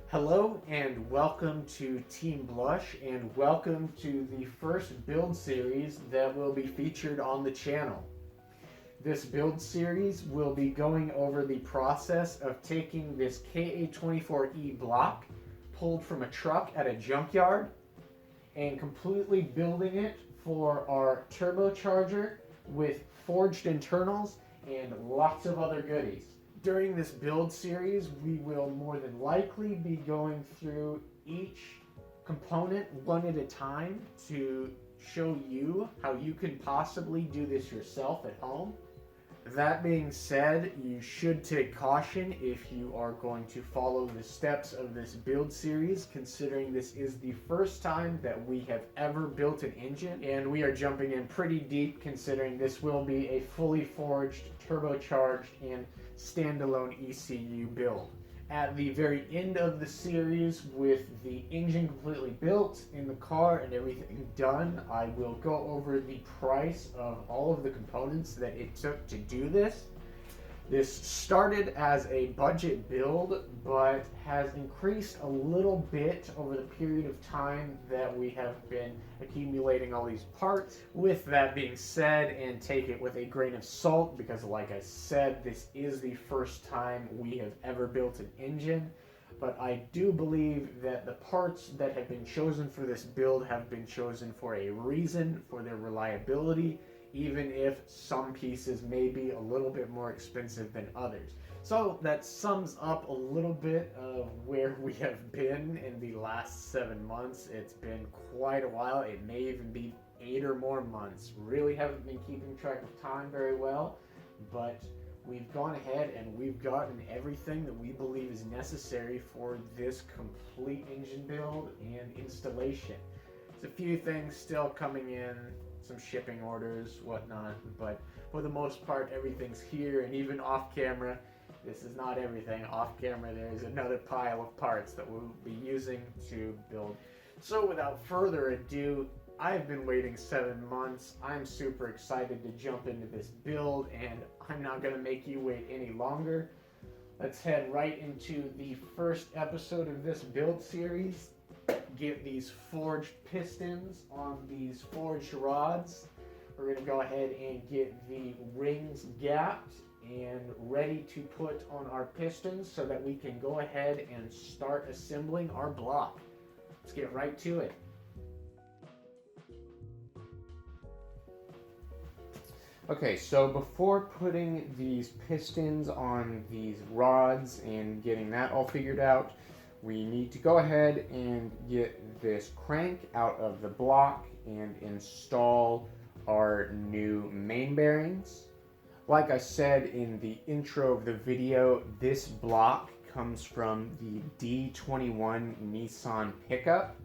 Hello and welcome to Team Blush, and welcome to the first build series that will be featured on the channel. This build series will be going over the process of taking this KA24E block pulled from a truck at a junkyard and completely building it for our turbocharger with forged internals and lots of other goodies. During this build series, we will more than likely be going through each component one at a time to show you how you can possibly do this yourself at home. That being said, you should take caution if you are going to follow the steps of this build series, considering this is the first time that we have ever built an engine, and we are jumping in pretty deep considering this will be a fully forged, turbocharged, and standalone ECU build. At the very end of the series, with the engine completely built in the car and everything done, I will go over the price of all of the components that it took to do this. This started as a budget build, but has increased a little bit over the period of time that we have been accumulating all these parts. With that being said, and take it with a grain of salt, because like I said, this is the first time we have ever built an engine. But I do believe that the parts that have been chosen for this build have been chosen for a reason, for their reliability, even if some pieces may be a little bit more expensive than others. So that sums up a little bit of where we have been in the last 7 months. It's been quite a while. It may even be 8 or more months. Really haven't been keeping track of time very well, but we've gone ahead and we've gotten everything that we believe is necessary for this complete engine build and installation. There's a few things still coming in, some shipping orders, whatnot, but for the most part everything's here. And even off camera, this is not everything. Off camera there is another pile of parts that we'll be using to build. So without further ado, I've been waiting 7 months. I'm super excited to jump into this build, and I'm not going to make you wait any longer. Let's head right into the first episode of this build series. Get these forged pistons on these forged rods. We're going to go ahead and get the rings gapped and ready to put on our pistons so that we can go ahead and start assembling our block. Let's get right to it. Okay, so before putting these pistons on these rods and getting that all figured out, we need to go ahead and get this crank out of the block and install our new main bearings. Like I said in the intro of the video, this block comes from the D21 Nissan pickup,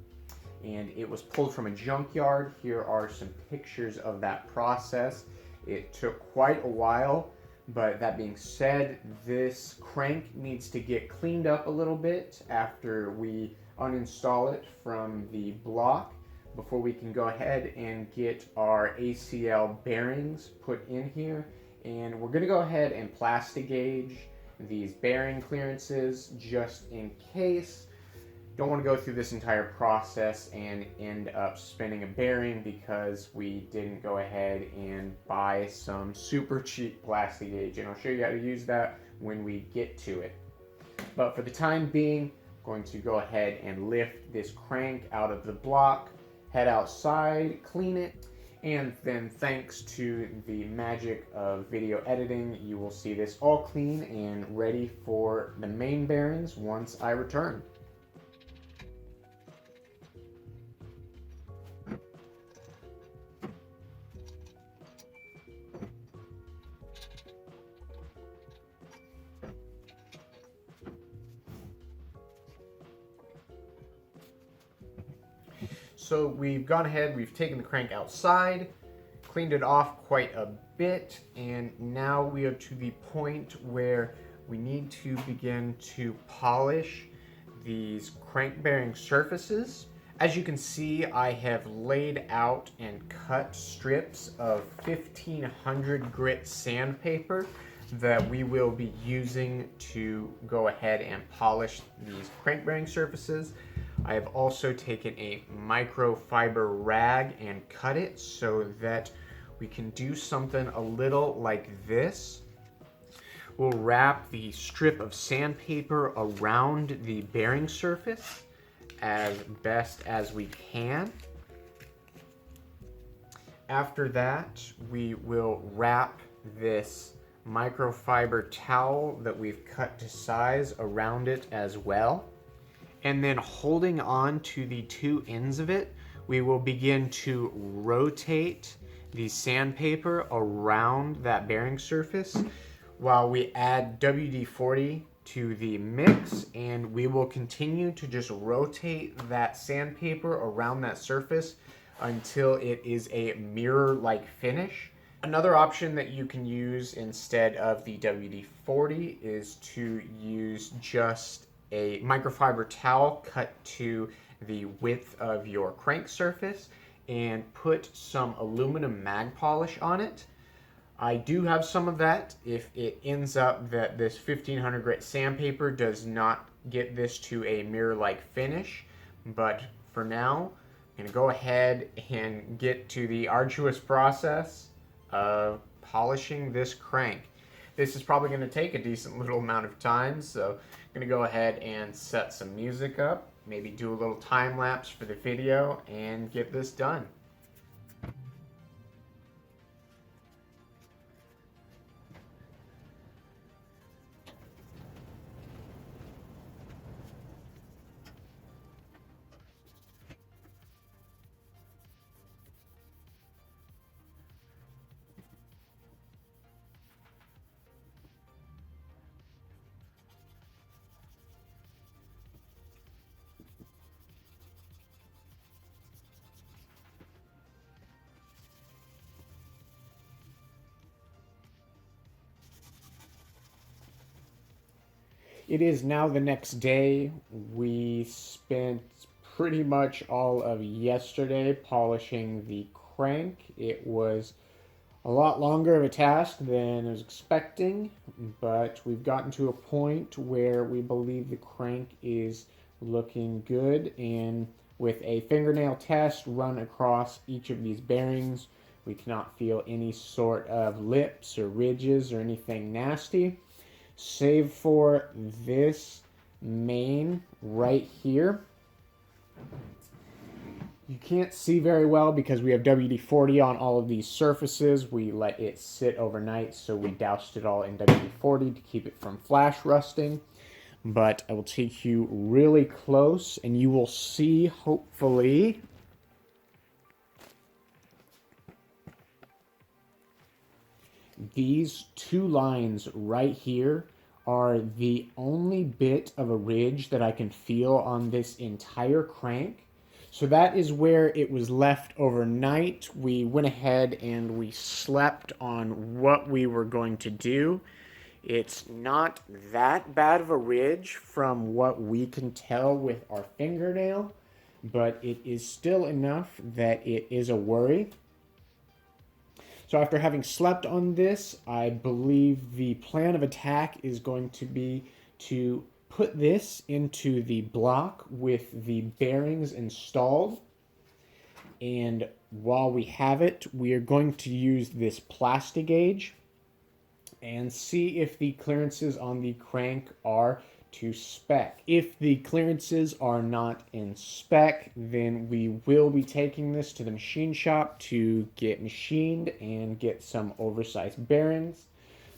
and it was pulled from a junkyard. Here are some pictures of that process. It took quite a while, but that being said, this crank needs to get cleaned up a little bit after we uninstall it from the block before we can go ahead and get our ACL bearings put in here. And we're going to go ahead and Plastigauge these bearing clearances just in case. Don't want to go through this entire process and end up spinning a bearing because we didn't go ahead and buy some super cheap Plastigauge, and I'll show you how to use that when we get to it. But for the time being, I'm going to go ahead and lift this crank out of the block, head outside, clean it, and then thanks to the magic of video editing, you will see this all clean and ready for the main bearings once I return. So we've gone ahead, we've taken the crank outside, cleaned it off quite a bit, and now we are to the point where we need to begin to polish these crank bearing surfaces. As you can see, I have laid out and cut strips of 1500 grit sandpaper that we will be using to go ahead and polish these crank bearing surfaces. I have also taken a microfiber rag and cut it so that we can do something a little like this. We'll wrap the strip of sandpaper around the bearing surface as best as we can. After that, we will wrap this microfiber towel that we've cut to size around it as well. And then holding on to the two ends of it, we will begin to rotate the sandpaper around that bearing surface while we add WD-40 to the mix, and we will continue to just rotate that sandpaper around that surface until it is a mirror-like finish. Another option that you can use instead of the WD-40 is to use just a microfiber towel cut to the width of your crank surface and put some aluminum mag polish on it. I do have some of that if it ends up that this 1500 grit sandpaper does not get this to a mirror-like finish, but for now I'm going to go ahead and get to the arduous process of polishing this crank. This is probably going to take a decent little amount of time, so I'm going to go ahead and set some music up, maybe do a little time lapse for the video, and get this done. It is now the next day. We spent pretty much all of yesterday polishing the crank. It was a lot longer of a task than I was expecting, but we've gotten to a point where we believe the crank is looking good, and with a fingernail test run across each of these bearings, we cannot feel any sort of lips or ridges or anything nasty, save for this main right here. You can't see very well because we have WD-40 on all of these surfaces. We let it sit overnight, so we doused it all in WD-40 to keep it from flash rusting. But I will take you really close and you will see, hopefully, these two lines right here are the only bit of a ridge that I can feel on this entire crank. So that is where it was left overnight. We went ahead and we slept on what we were going to do. It's not that bad of a ridge from what we can tell with our fingernail, but it is still enough that it is a worry. So after having slept on this, I believe the plan of attack is going to be to put this into the block with the bearings installed. And while we have it, we are going to use this Plastigauge and see if the clearances on the crank are to spec. If the clearances are not in spec, then we will be taking this to the machine shop to get machined and get some oversized bearings.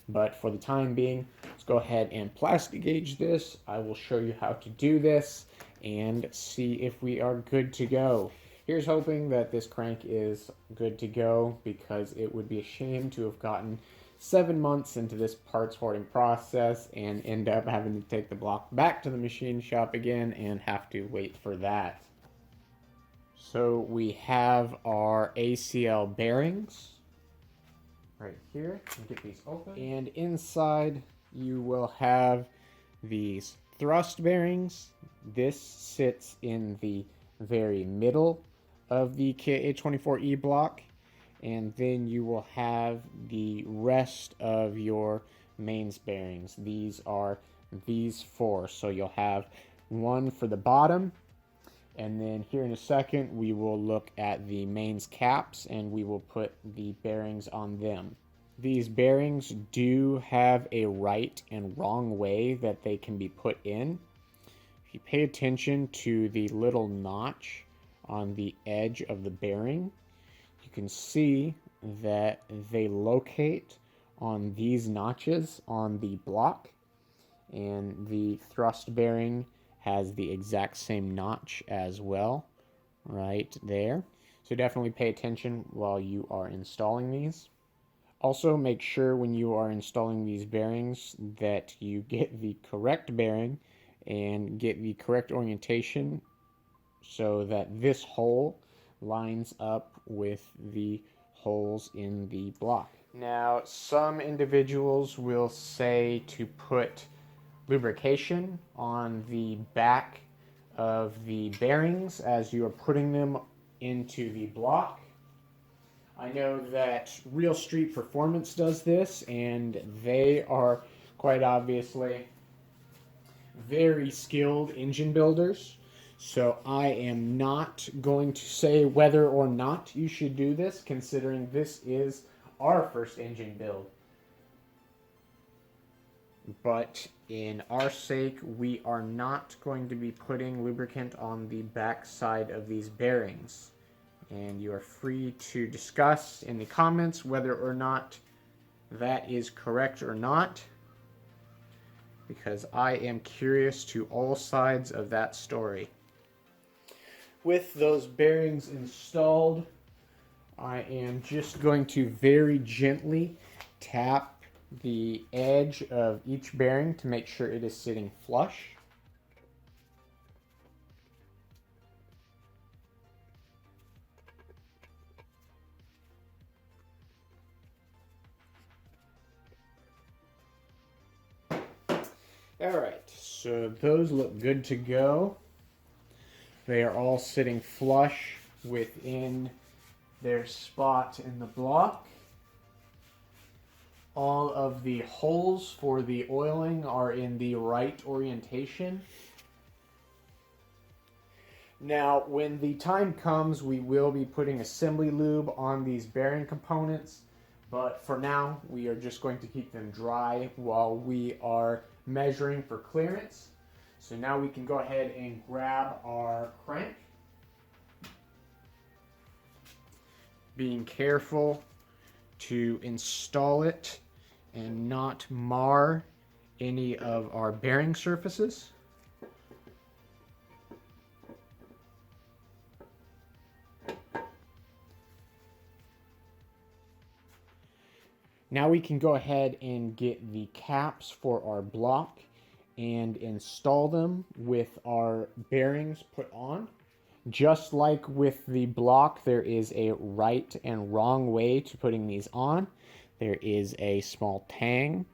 But for the time being, let's go ahead and Plastigauge this. I will show you how to do this and see if we are good to go. Here's hoping that this crank is good to go, because it would be a shame to have gotten 7 months into this parts hoarding process and end up having to take the block back to the machine shop again and have to wait for that. So we have our ACL bearings right here. Get these open. And inside you will have these thrust bearings. This sits in the very middle of the KA24E block. And then you will have the rest of your mains bearings. These are these four. So you'll have one for the bottom, and then here in a second we will look at the mains caps and we will put the bearings on them. These bearings do have a right and wrong way that they can be put in. If you pay attention to the little notch on the edge of the bearing, you can see that they locate on these notches on the block, and the thrust bearing has the exact same notch as well right there. So definitely pay attention while you are installing these. Also, make sure when you are installing these bearings that you get the correct bearing and get the correct orientation so that this hole lines up with the holes in the block. Now, some individuals will say to put lubrication on the back of the bearings as you are putting them into the block. I know that Real Street Performance does this, and they are quite obviously very skilled engine builders. So I am not going to say whether or not you should do this, considering this is our first engine build. But in our sake, we are not going to be putting lubricant on the back side of these bearings. And you are free to discuss in the comments whether or not that is correct or not, because I am curious to all sides of that story. With those bearings installed, I am just going to very gently tap the edge of each bearing to make sure it is sitting flush. Alright, so those look good to go. They are all sitting flush within their spot in the block. All of the holes for the oiling are in the right orientation. Now, when the time comes, we will be putting assembly lube on these bearing components, but for now, we are just going to keep them dry while we are measuring for clearance. So now we can go ahead and grab our crank. Being careful to install it and not mar any of our bearing surfaces. Now we can go ahead and get the caps for our block and install them with our bearings put on. Just like with the block, there is a right and wrong way to putting these on. There is a small tang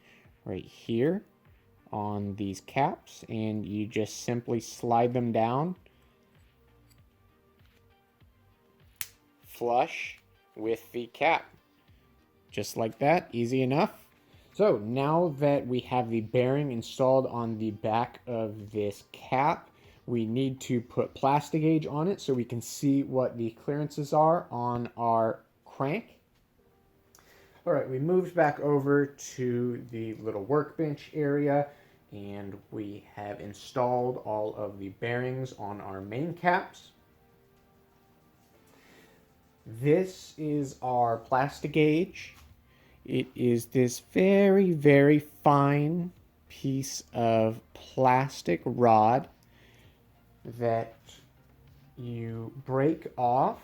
right here on these caps, and you just simply slide them down flush with the cap. Just like that, easy enough. So now that we have the bearing installed on the back of this cap, we need to put Plastigauge on it so we can see what the clearances are on our crank. All right, we moved back over to the little workbench area, and we have installed all of the bearings on our main caps. This is our Plastigauge. It is this very, very fine piece of plastic rod that you break off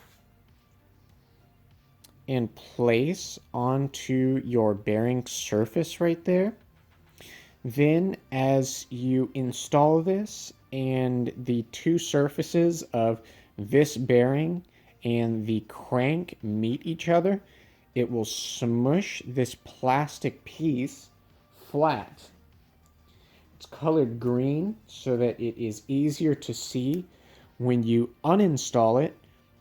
and place onto your bearing surface right there. Then as you install this and the two surfaces of this bearing and the crank meet each other, it will smush this plastic piece flat. It's colored green so that it is easier to see. When you uninstall it,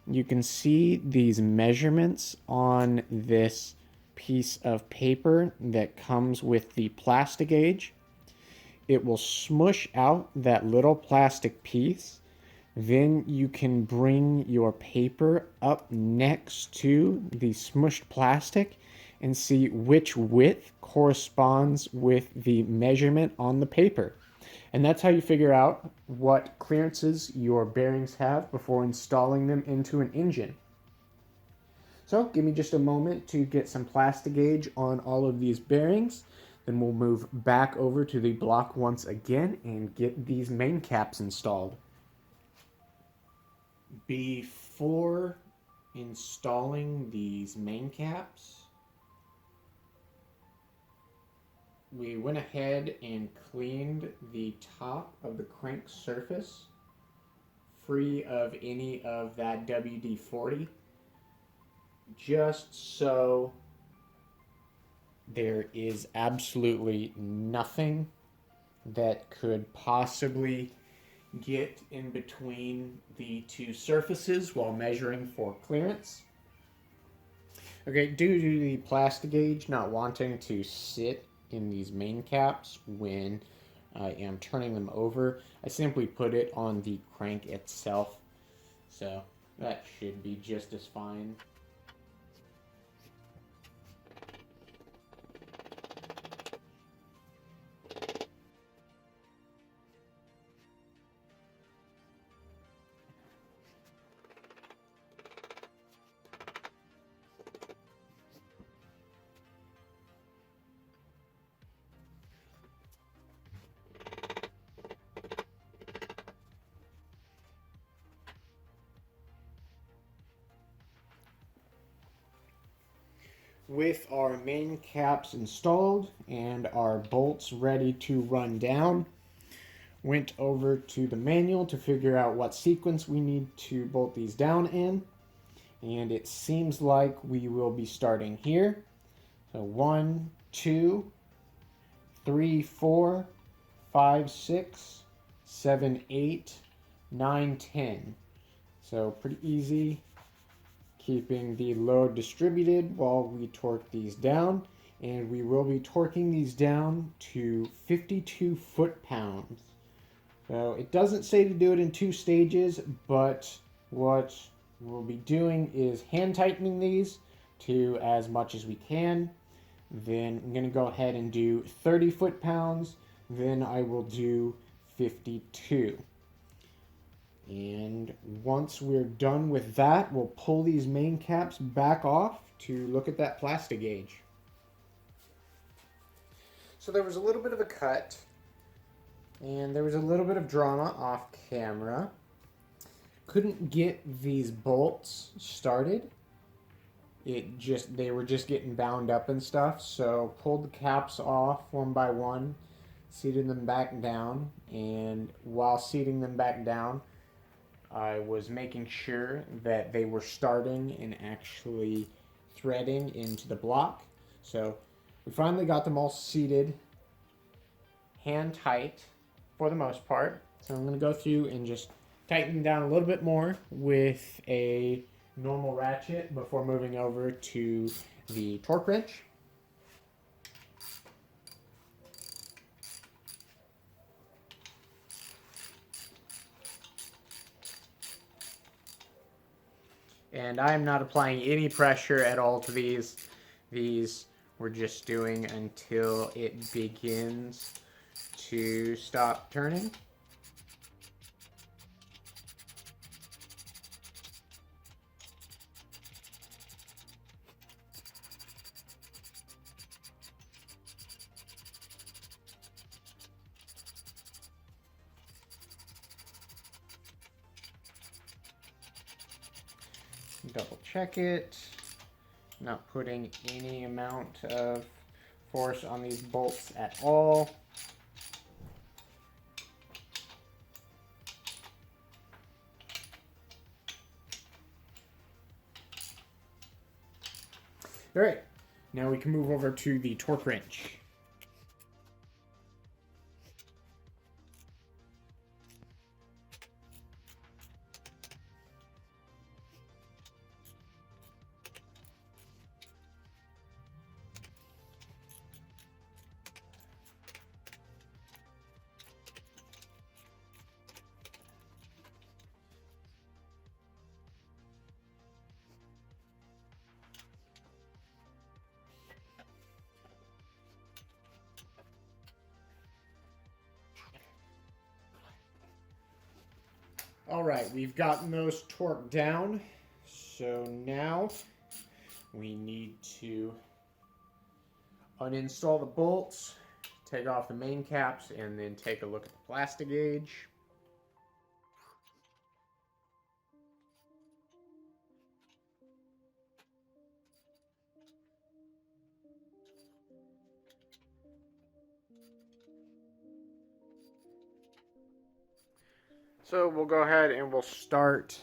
you can see these measurements on this piece of paper that comes with the Plastigauge. It will smush out that little plastic piece. Then you can bring your paper up next to the smushed plastic and see which width corresponds with the measurement on the paper. And that's how you figure out what clearances your bearings have before installing them into an engine. So give me just a moment to get some Plastigauge on all of these bearings. Then we'll move back over to the block once again and get these main caps installed. Before installing these main caps, we went ahead and cleaned the top of the crank surface free of any of that WD-40, just so there is absolutely nothing that could possibly get in between the two surfaces while measuring for clearance. Okay, due to the Plastigauge not wanting to sit in these main caps when I am turning them over, I simply put it on the crank itself, so that should be just as fine. With our main caps installed and our bolts ready to run down, went over to the manual to figure out what sequence we need to bolt these down in, and it seems like we will be starting here. So 1, 2, 3, 4, 5, 6, 7, 8, 9, 10. So pretty easy, keeping the load distributed while we torque these down, and we will be torquing these down to 52 foot-pounds. So it doesn't say to do it in 2 stages, but what we'll be doing is hand tightening these to as much as we can. Then I'm going to go ahead and do 30 foot-pounds, then I will do 52. And once we're done with that, we'll pull these main caps back off to look at that Plastigauge. So there was a little bit of a cut, and there was a little bit of drama off camera. Couldn't get these bolts started. They were just getting bound up and stuff, so pulled the caps off one by one, seated them back down, and while seating them back down, I was making sure that they were starting and actually threading into the block. So we finally got them all seated hand tight for the most part. So I'm going to go through and just tighten them down a little bit more with a normal ratchet before moving over to the torque wrench. And I'm not applying any pressure at all to these. These we're just doing until it begins to stop turning. Double check it, not putting any amount of force on these bolts at all. All right, now we can move over to the torque wrench. All right, we've gotten those torqued down. So now we need to uninstall the bolts, take off the main caps, and then take a look at the Plastigauge. So we'll go ahead and we'll start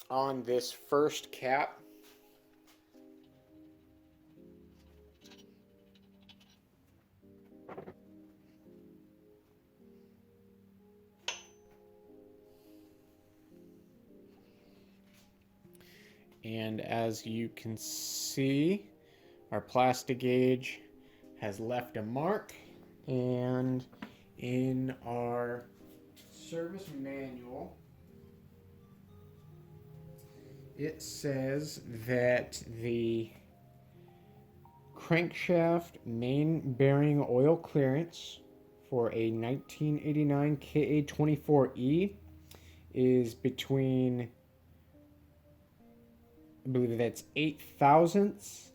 on this first cap. And as you can see, our Plastigauge has left a mark, and in our service manual, it says that the crankshaft main bearing oil clearance for a 1989 KA24E is between, I believe that's 8 thousandths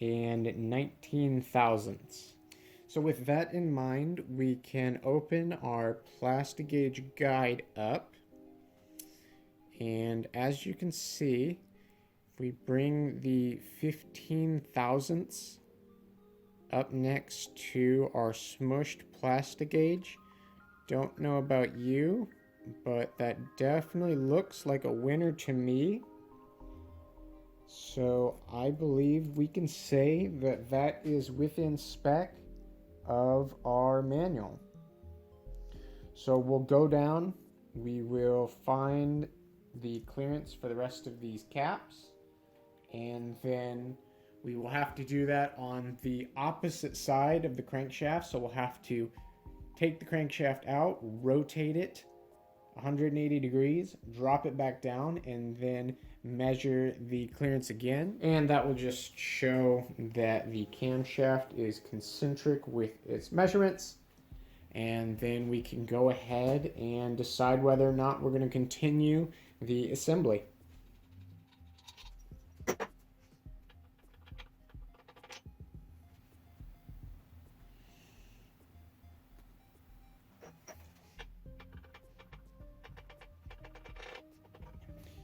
and 19 thousandths. So with that in mind, we can open our Plastigauge guide up. And as you can see, if we bring the 15 thousandths up next to our smushed Plastigauge, don't know about you, but that definitely looks like a winner to me. So I believe we can say that that is within spec of our manual. So we'll go down, we will find the clearance for the rest of these caps, and then we will have to do that on the opposite side of the crankshaft. So we'll have to take the crankshaft out, rotate it 180 degrees, drop it back down, and then measure the clearance again. And that will just show that the camshaft is concentric with its measurements. And then we can go ahead and decide whether or not we're going to continue the assembly.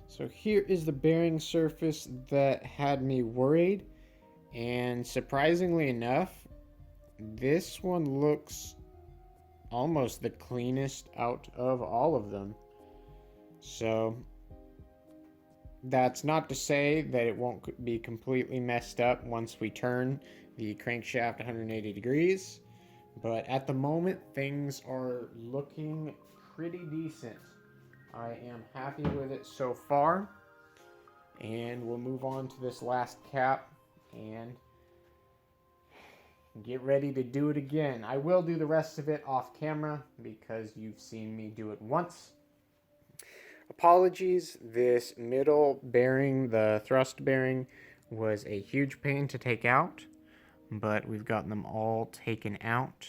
So here is the bearing surface that had me worried, and surprisingly enough, this one looks almost the cleanest out of all of them. So that's not to say that it won't be completely messed up once we turn the crankshaft 180 degrees, but at the moment things are looking pretty decent. I am happy with it so far, and we'll move on to this last cap and get ready to do it again. I will do the rest of it off camera because you've seen me do it once. Apologies, this middle bearing, the thrust bearing, was a huge pain to take out, but we've gotten them all taken out,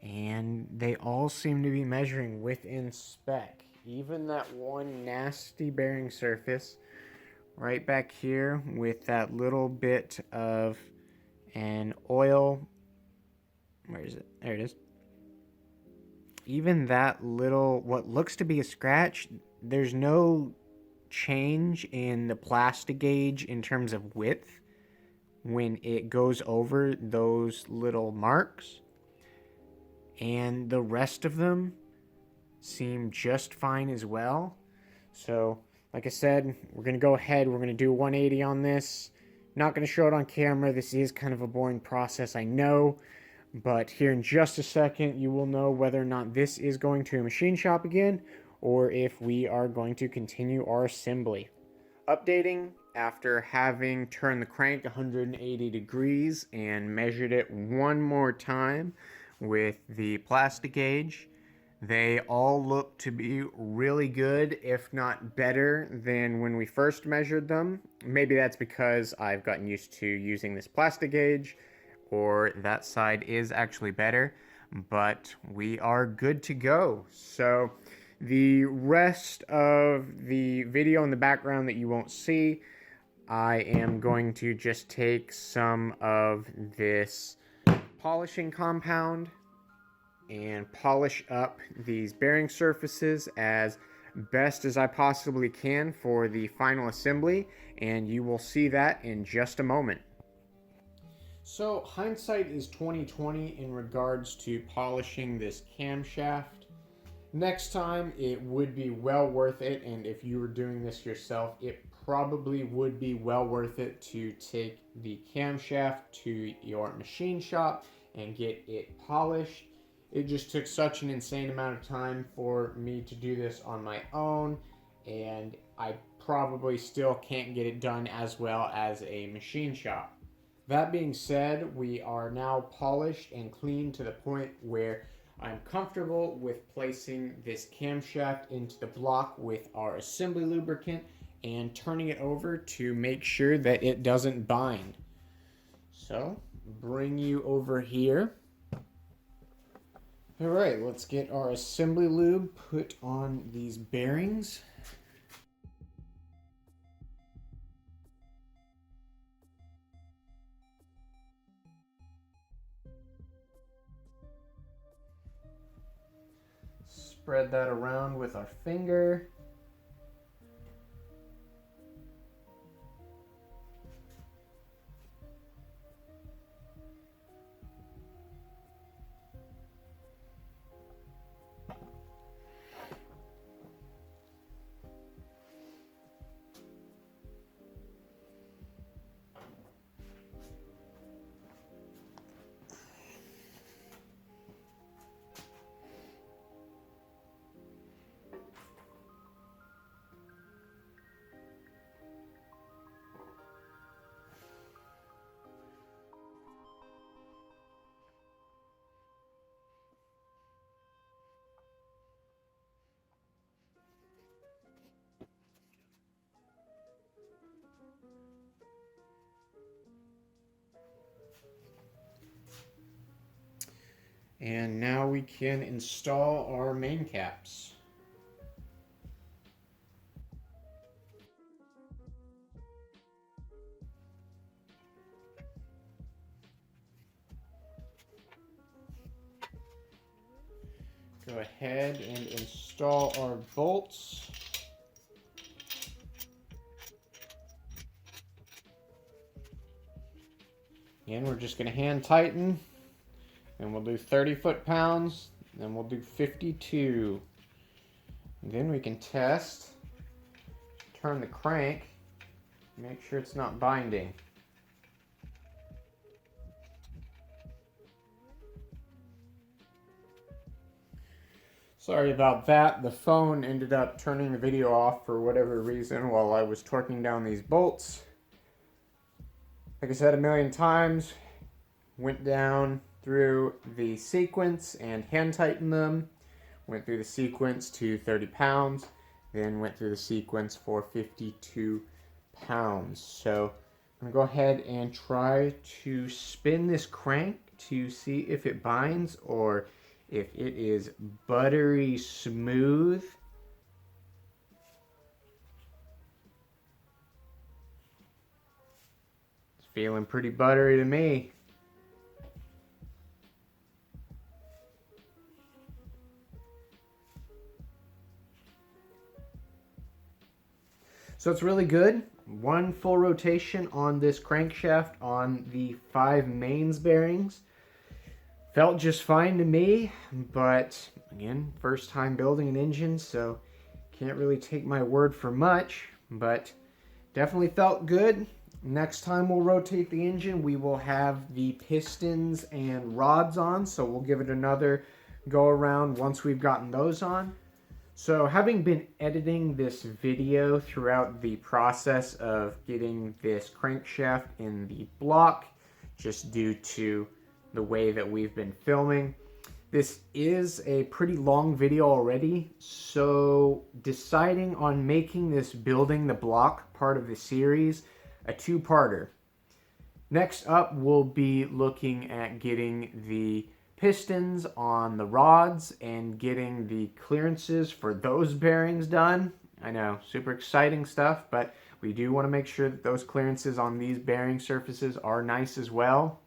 and they all seem to be measuring within spec. Even that one nasty bearing surface right back here with that little bit of an oil, where is it? There it is. Even that little, what looks to be a scratch, there's no change in the Plastigauge in terms of width when it goes over those little marks, and the rest of them seem just fine as well. So like I said, we're gonna go ahead, we're gonna do 180 on this. Not gonna show it on camera. This is kind of a boring process, I know, but here in just a second you will know whether or not this is going to a machine shop again or if we are going to continue our assembly. Updating after having turned the crank 180 degrees and measured it one more time with the Plastigauge. They all look to be really good, if not better than when we first measured them. Maybe that's because I've gotten used to using this Plastigauge, or that side is actually better. but we are good to go. So the rest of the video in the background that you won't see, I am going to just take some of this polishing compound and polish up these bearing surfaces as best as I possibly can for the final assembly, and you will see that in just a moment. So hindsight is 2020 in regards to polishing this camshaft. Next time it would be well worth it, and if you were doing this yourself, it probably would be well worth it to take the camshaft to your machine shop and get it polished. It just took such an insane amount of time for me to do this on my own, and I probably still can't get it done as well as a machine shop. That being said, we are now polished and clean to the point where I'm comfortable with placing this camshaft into the block with our assembly lubricant and turning it over to make sure that it doesn't bind. So, bring you over here. Alright, let's get our assembly lube put on these bearings. Spread that around with our finger. And now we can install our main caps. Go ahead and install our bolts. And we're just going to hand tighten. And we'll do 30 foot-pounds, then we'll do 52. And then we can test, turn the crank, make sure it's not binding. Sorry about that, the phone ended up turning the video off for whatever reason while I was torquing down these bolts. Like I said a million times, went down through the sequence and hand tightened them, went through the sequence to 30 pounds, then went through the sequence for 52 pounds. So I'm going to go ahead and try to spin this crank to see if it binds or if it is buttery smooth. It's feeling pretty buttery to me. So it's really good. One full rotation on this crankshaft on the 5 mains bearings. Felt just fine to me, but again, first time building an engine, so can't really take my word for much, but definitely felt good. Next time we'll rotate the engine, we will have the pistons and rods on, so we'll give it another go around once we've gotten those on. So having been editing this video throughout the process of getting this crankshaft in the block, just due to the way that we've been filming, this is a pretty long video already, so deciding on making this building the block part of the series a two-parter. Next up, we'll be looking at getting the pistons on the rods and getting the clearances for those bearings done. I know, super exciting stuff, but we do want to make sure that those clearances on these bearing surfaces are nice as well.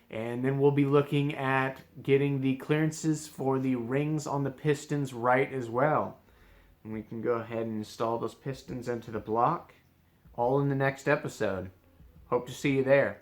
And then we'll be looking at getting the clearances for the rings on the pistons right as well. And we can go ahead and install those pistons into the block, all in the next episode. Hope to see you there.